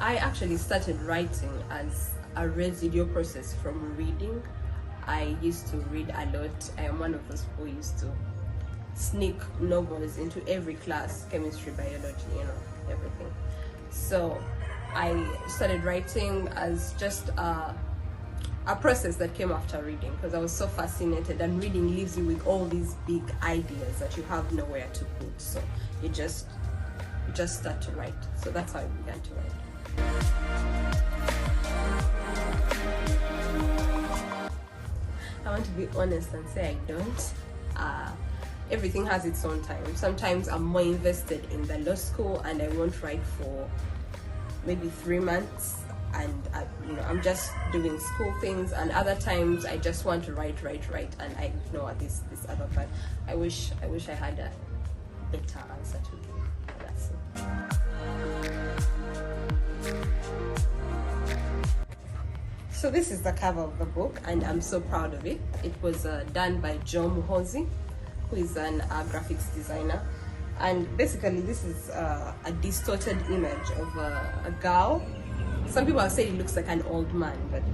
I actually started writing as a residual process from reading. I used to read a lot. I am one of those people who used to sneak novels into every class, chemistry, biology, everything. So I started writing as just a process that came after reading, because I was so fascinated, and reading leaves you with all these big ideas that you have nowhere to put. So you just start to write. So that's how I began to write. I want to be honest and say I don't. Everything has its own time. Sometimes I'm more invested in the law school and I won't write for maybe 3 months, and I'm just doing school things, and other times I just want to write, and I ignore this other part. I wish I had a better answer to give. That's it. So this is the cover of the book, and I'm so proud of it. It was done by Joe Muhozi, who is an graphics designer. And basically this is a distorted image of a girl. Some people have said it looks like an old man, but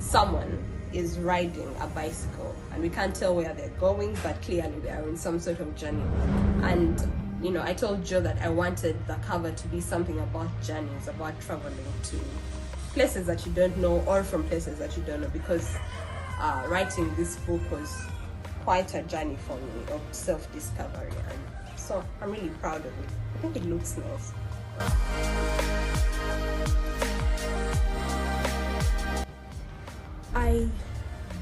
someone is riding a bicycle, and we can't tell where they're going, but clearly they are in some sort of journey. And I told Joe that I wanted the cover to be something about journeys, about traveling to places that you don't know, or from places that you don't know, because writing this book was quite a journey for me of self-discovery, and so I'm really proud of it. I think it looks nice. I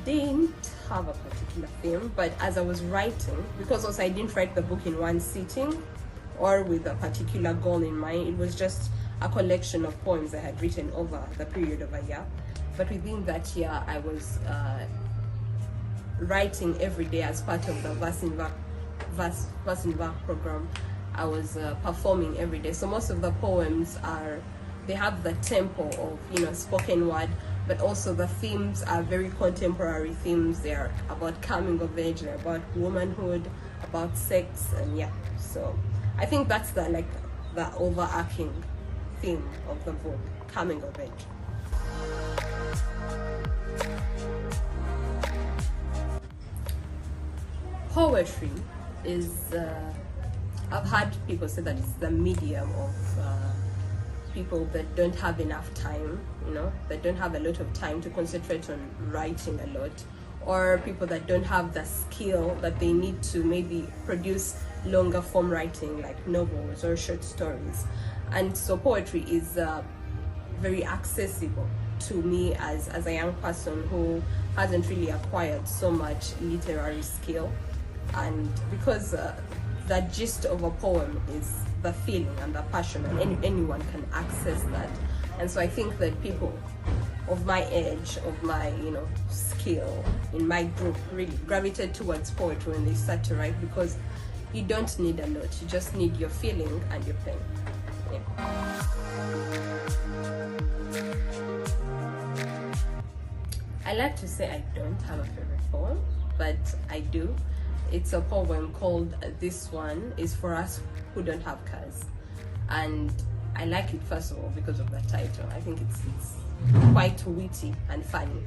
didn't have a particular theme, but as I was writing, because also I didn't write the book in one sitting or with a particular goal in mind, it was just a collection of poems I had written over the period of a year. But within that year, I was writing every day as part of the Verse in Verse program. I was performing every day. So most of the poems they have the tempo of spoken word, but also the themes are very contemporary themes. They are about coming of age, they're about womanhood, about sex, and so I think that's the overarching theme of the book, coming of age. Poetry is I've heard people say that it's the medium of people that don't have enough time, that don't have a lot of time to concentrate on writing a lot, or people that don't have the skill that they need to maybe produce longer form writing like novels or short stories. And so poetry is very accessible to me as a young person who hasn't really acquired so much literary skill, and because the gist of a poem is the feeling and the passion, and anyone can access that. And so I think that people of my age, of my skill in my group, really gravitate towards poetry when they start to write, because you don't need a lot, you just need your feeling and your pen. I like to say I don't have a favorite poem, but I do. It's a poem called This One Is For Us Who Don't Have Cars. And I like it first of all because of the title. I think it's quite witty and funny.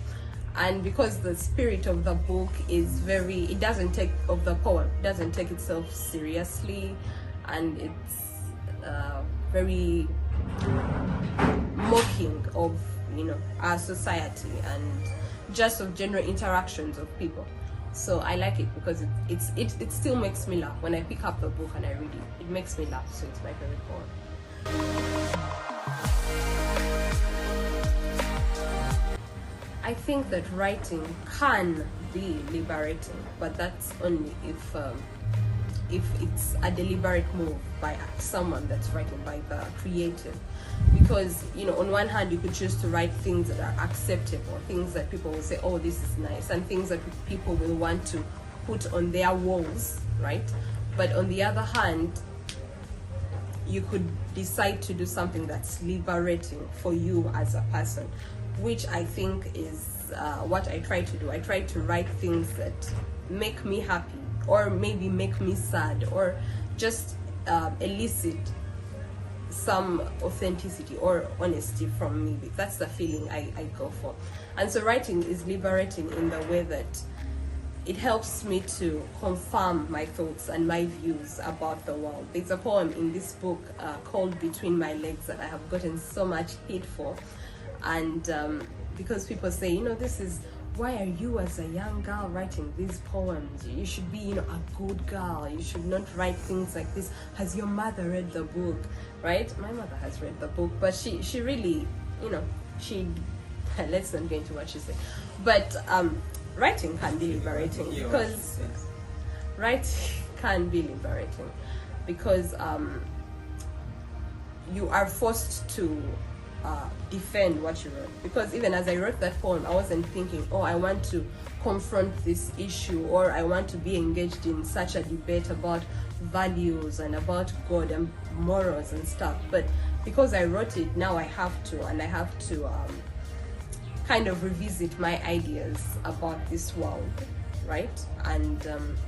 And because the spirit of the book is it doesn't take itself seriously, and it's very mocking of our society and just of general interactions of people. So I like it because it still makes me laugh. When I pick up the book and I read it, it makes me laugh, so it's my favorite poem. I think that writing can be liberating, but that's only if it's a deliberate move by someone that's writing, by the creative. Because on one hand you could choose to write things that are acceptable, things that people will say, oh, this is nice, and things that people will want to put on their walls, right? But on the other hand, you could decide to do something that's liberating for you as a person, which I think is what I try to do. I try to write things that make me happy, or maybe make me sad, or just elicit some authenticity or honesty from me. That's the feeling I go for. And so writing is liberating in the way that it helps me to confirm my thoughts and my views about the world. There's a poem in this book called Between My Legs that I have gotten so much hate for. And because people say, you know, this is, why are you as a young girl writing these poems? You should be, you know, a good girl. You should not write things like this. Has your mother read the book? Right? My mother has read the book, but she really, you know, let's not get into what she said. But writing can be liberating because writing can be liberating because you are forced to defend what you wrote. Because even as I wrote that poem, I wasn't thinking, oh, I want to confront this issue, or I want to be engaged in such a debate about values and about God and morals and stuff. But because I wrote it, now I have to, and I have to kind of revisit my ideas about this world, right? And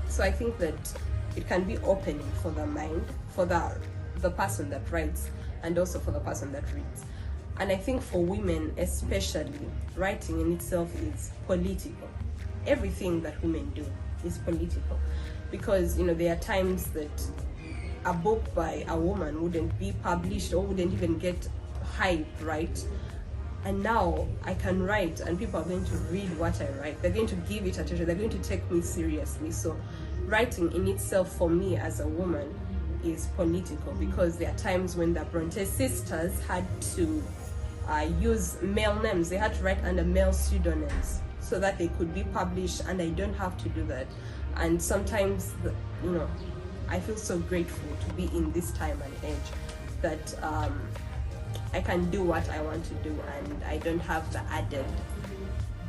so I think that it can be opening for the mind, for the person that writes, and also for the person that reads. And I think for women especially, writing in itself is political. Everything that women do is political, because, you know, there are times that a book by a woman wouldn't be published or wouldn't even get hype, right? And now I can write and people are going to read what I write. They're going to give it attention. They're going to take me seriously. So writing in itself for me as a woman is political, because there are times when the Bronte sisters had to use male names. They had to write under male pseudonyms so that they could be published, and I don't have to do that. And sometimes, you know, I feel so grateful to be in this time and age that I can do what I want to do, and I don't have the added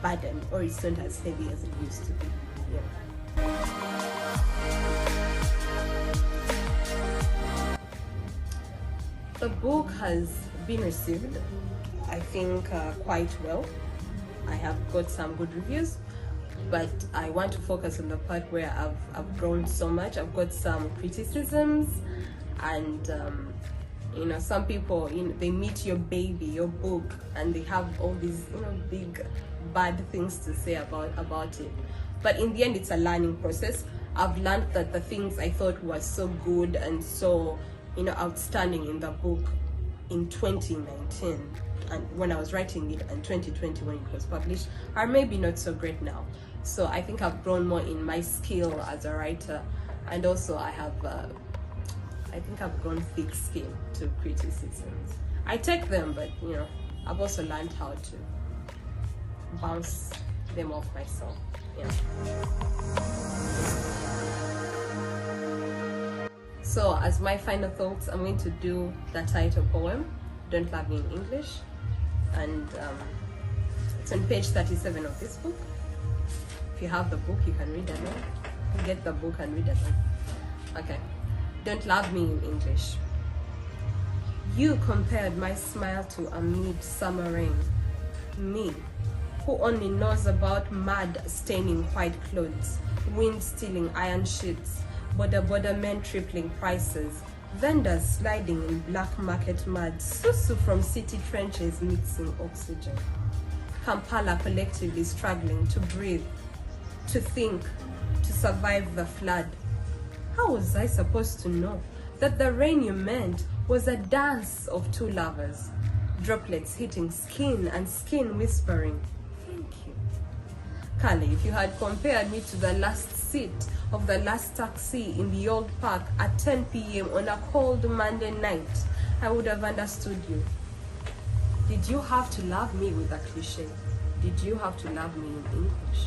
burden, or it's not as heavy as it used to be. Yeah. The book has been received, I think, quite well. I have got some good reviews, but I want to focus on the part where I've grown so much. I've got some criticisms, and you know, some people, you know, they meet your baby, your book, and they have all these, you know, big bad things to say about it. But in the end, it's a learning process. I've learned that the things I thought were so good and so, you know, outstanding in the book in 2019, and when I was writing it, and 2020 when it was published, are maybe not so great now. So I think I've grown more in my skill as a writer, and also I think I've grown thick skin to criticisms. I take them, but, you know, I've also learned how to bounce them off myself. Yeah. So as my final thoughts, I'm going to do the title poem, Don't Love Me in English. And it's on page 37 of this book. If you have the book, you can read along. Get the book and read along. Okay. Don't love me in English. You compared my smile to a midsummer rain. Me, who only knows about mud staining white clothes, wind stealing iron sheets, border men tripling prices, vendors sliding in black market mud, Susu from city trenches mixing oxygen, Kampala collectively struggling to breathe, to think, to survive the flood. How was I supposed to know that the rain you meant was a dance of two lovers, droplets hitting skin and skin whispering, thank you. Kali, if you had compared me to the last seat of the last taxi in the old park at 10 p.m. on a cold Monday night, I would have understood you. Did you have to love me with a cliche? Did you have to love me in English?